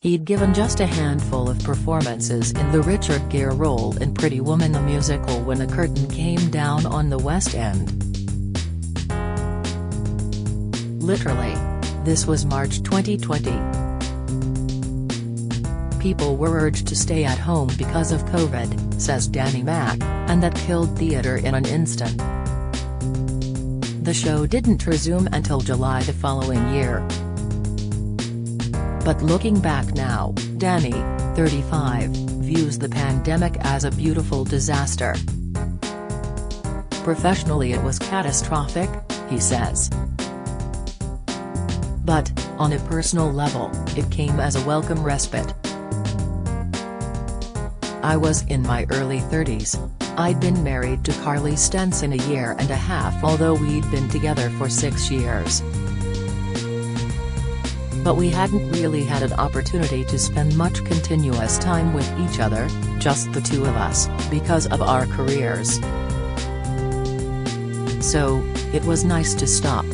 He'd given just a handful of performances in the Richard Gere role in Pretty Woman the musical when the curtain came down on the West End. Literally. This was March 2020. People were urged to stay at home because of COVID, says Danny Mac, and that killed theatre in an instant. The show didn't resume until July the following year. But looking back now, Danny, 35, views the pandemic as a beautiful disaster. Professionally it was catastrophic, he says. But, on a personal level, it came as a welcome respite. I was in my early 30s. I'd been married to Carly Stenson a year and a half, although we'd been together for 6 years. But we hadn't really had an opportunity to spend much continuous time with each other, just the two of us, because of our careers. So, it was nice to stop.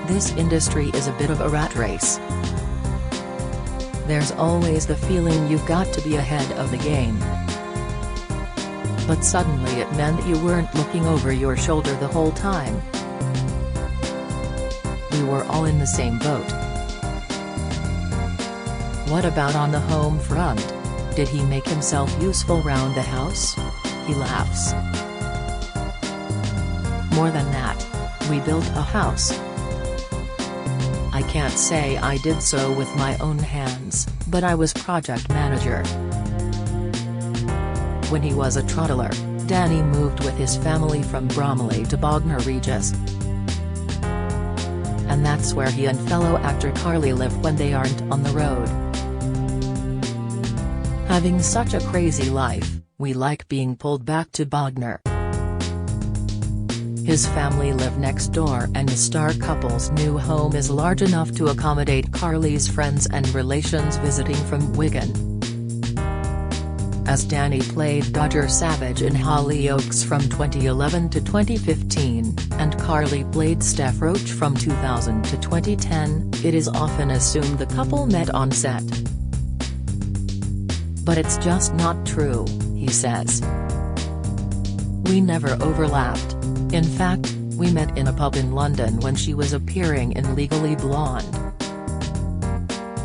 This industry is a bit of a rat race. There's always the feeling you've got to be ahead of the game. But suddenly it meant that you weren't looking over your shoulder the whole time. We were all in the same boat. What about on the home front? Did he make himself useful round the house? He laughs. More than that. We built a house. I can't say I did so with my own hands, but I was project manager. When he was a toddler, Danny moved with his family from Bromley to Bognor Regis. And that's where he and fellow actor Carly live when they aren't on the road. Having such a crazy life, we like being pulled back to Bognor. His family live next door and the star couple's new home is large enough to accommodate Carly's friends and relations visiting from Wigan. As Danny played Dodger Savage in Hollyoaks from 2011 to 2015, and Carly played Steph Roach from 2000 to 2010, it is often assumed the couple met on set. But it's just not true, he says. We never overlapped. In fact, we met in a pub in London when she was appearing in Legally Blonde.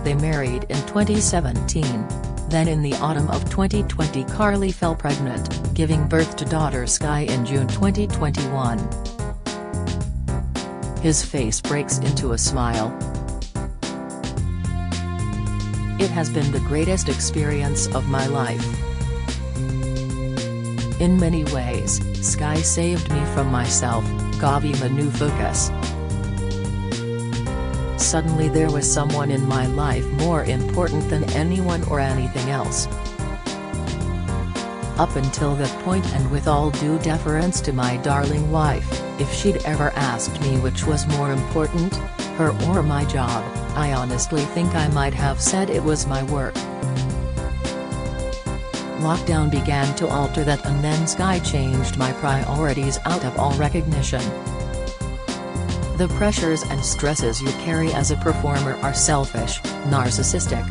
They married in 2017. Then in the autumn of 2020 Carly fell pregnant, giving birth to daughter Sky in June 2021. His face breaks into a smile. It has been the greatest experience of my life. In many ways, Sky saved me from myself, gave me a new focus. Suddenly there was someone in my life more important than anyone or anything else. Up until that point, and with all due deference to my darling wife, if she'd ever asked me which was more important, her or my job, I honestly think I might have said it was my work. Lockdown began to alter that, and then Sky changed my priorities out of all recognition. The pressures and stresses you carry as a performer are selfish, narcissistic.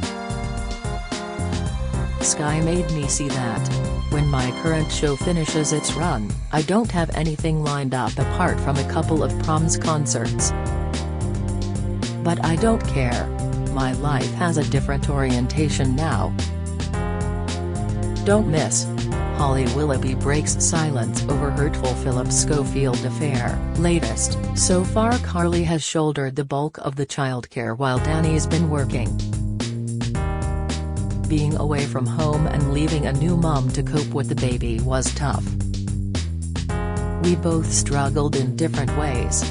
Sky made me see that. When my current show finishes its run, I don't have anything lined up apart from a couple of proms concerts. But I don't care. My life has a different orientation now. Don't miss. Holly Willoughby breaks silence over hurtful Philip Schofield affair. Latest, so far Carly has shouldered the bulk of the childcare while Danny's been working. Being away from home and leaving a new mom to cope with the baby was tough. We both struggled in different ways.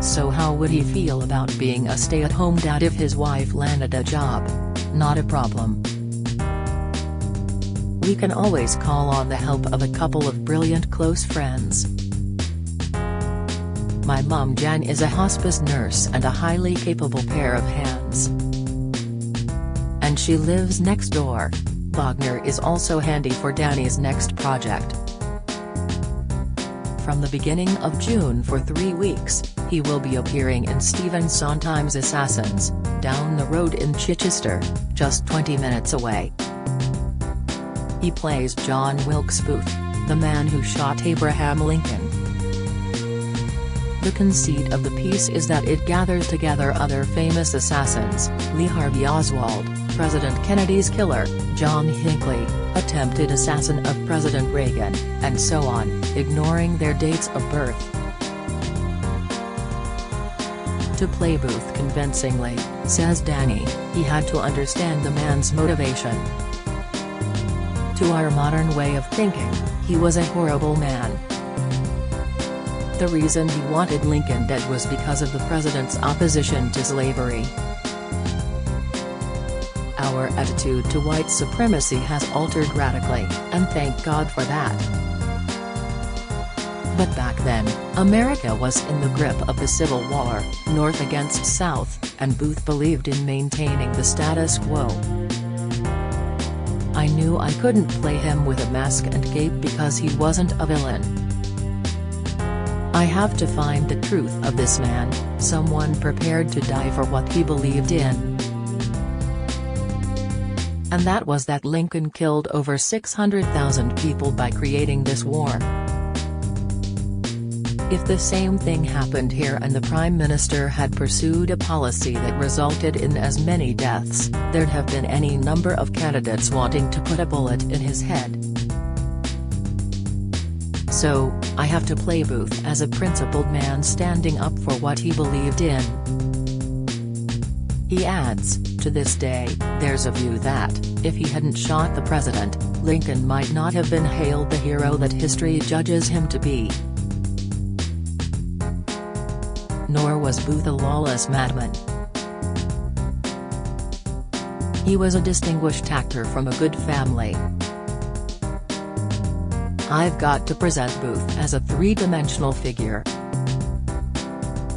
So how would he feel about being a stay-at-home dad if his wife landed a job? Not a problem. We can always call on the help of a couple of brilliant close friends. My mum Jan is a hospice nurse and a highly capable pair of hands. And she lives next door. Bognor is also handy for Danny's next project. From the beginning of June for 3 weeks, He will be appearing in Stephen Sondheim's Assassins, down the road in Chichester, just 20 minutes away. He plays John Wilkes Booth, the man who shot Abraham Lincoln. The conceit of the piece is that it gathers together other famous assassins: Lee Harvey Oswald, President Kennedy's killer, John Hinckley, attempted assassin of President Reagan, and so on, ignoring their dates of birth. To play Booth convincingly, says Danny, he had to understand the man's motivation. To our modern way of thinking, he was a horrible man. The reason he wanted Lincoln dead was because of the president's opposition to slavery. Our attitude to white supremacy has altered radically, and thank God for that. But back then, America was in the grip of the Civil War, North against South, and Booth believed in maintaining the status quo. I knew I couldn't play him with a mask and cape because he wasn't a villain. I have to find the truth of this man, someone prepared to die for what he believed in. And that was that Lincoln killed over 600,000 people by creating this war. If the same thing happened here and the Prime Minister had pursued a policy that resulted in as many deaths, there'd have been any number of candidates wanting to put a bullet in his head. So, I have to play Booth as a principled man standing up for what he believed in. He adds, to this day, there's a view that, if he hadn't shot the president, Lincoln might not have been hailed the hero that history judges him to be. Nor was Booth a lawless madman. He was a distinguished actor from a good family. I've got to present Booth as a three-dimensional figure.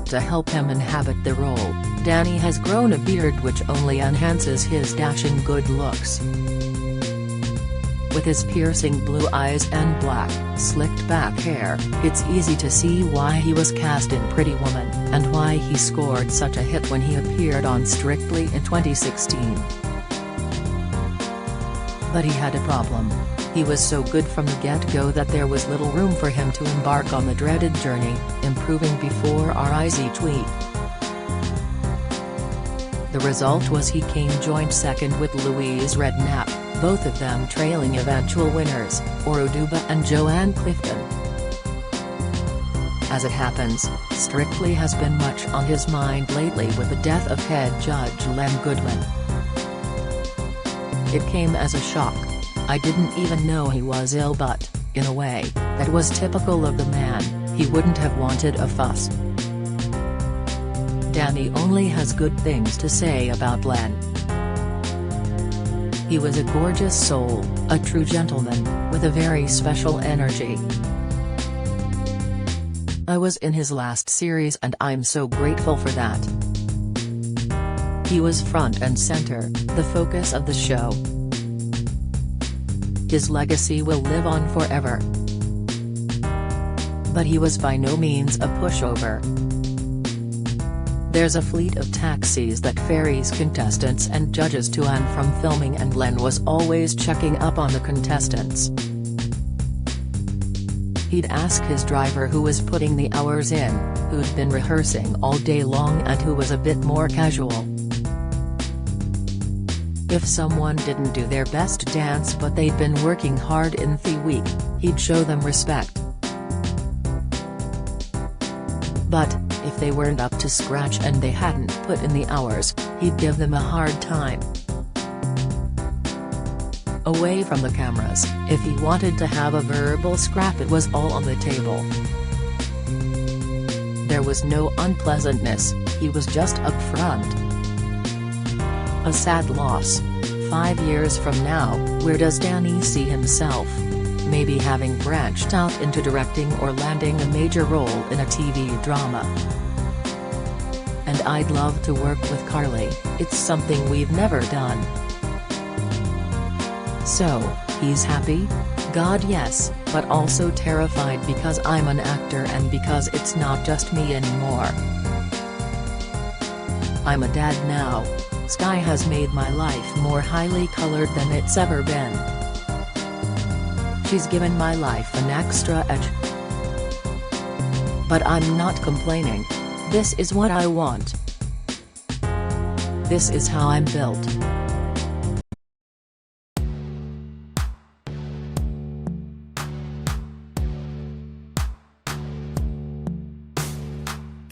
To help him inhabit the role, Danny has grown a beard which only enhances his dashing good looks. With his piercing blue eyes and black, slicked-back hair, it's easy to see why he was cast in Pretty Woman, and why he scored such a hit when he appeared on Strictly in 2016. But he had a problem. He was so good from the get-go that there was little room for him to embark on the dreaded journey, improving before our eyes each week. The result was he came joint second with Louise Redknapp, both of them trailing eventual winners, Oruduba and Joanne Clifton. As it happens, Strictly has been much on his mind lately with the death of head judge Len Goodman. It came as a shock. I didn't even know he was ill, but, in a way, that was typical of the man. He wouldn't have wanted a fuss. Danny only has good things to say about Len. He was a gorgeous soul, a true gentleman, with a very special energy. I was in his last series and I'm so grateful for that. He was front and center, the focus of the show. His legacy will live on forever. But he was by no means a pushover. There's a fleet of taxis that ferries contestants and judges to and from filming, and Len was always checking up on the contestants. He'd ask his driver who was putting the hours in, who'd been rehearsing all day long and who was a bit more casual. If someone didn't do their best dance but they'd been working hard in the week, he'd show them respect. But, if they weren't up to scratch and they hadn't put in the hours, he'd give them a hard time. Away from the cameras, if he wanted to have a verbal scrap, it was all on the table. There was no unpleasantness, he was just upfront. A sad loss. 5 years from now, where does Danny see himself? Maybe having branched out into directing or landing a major role in a TV drama. And I'd love to work with Carly, it's something we've never done. So, he's happy? God, yes, but also terrified because I'm an actor and because it's not just me anymore. I'm a dad now. Sky has made my life more highly colored than it's ever been. She's given my life an extra edge. But I'm not complaining. This is what I want. This is how I'm built.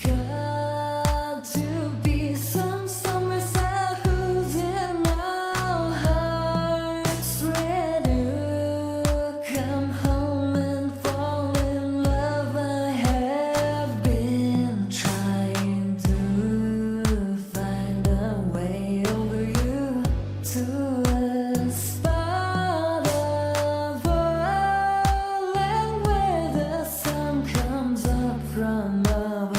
Got to be somewhere sad who's in our hearts, ready to come home and fall in love. I have been trying to find a way over you to a spot of oil, and where the sun comes up from above.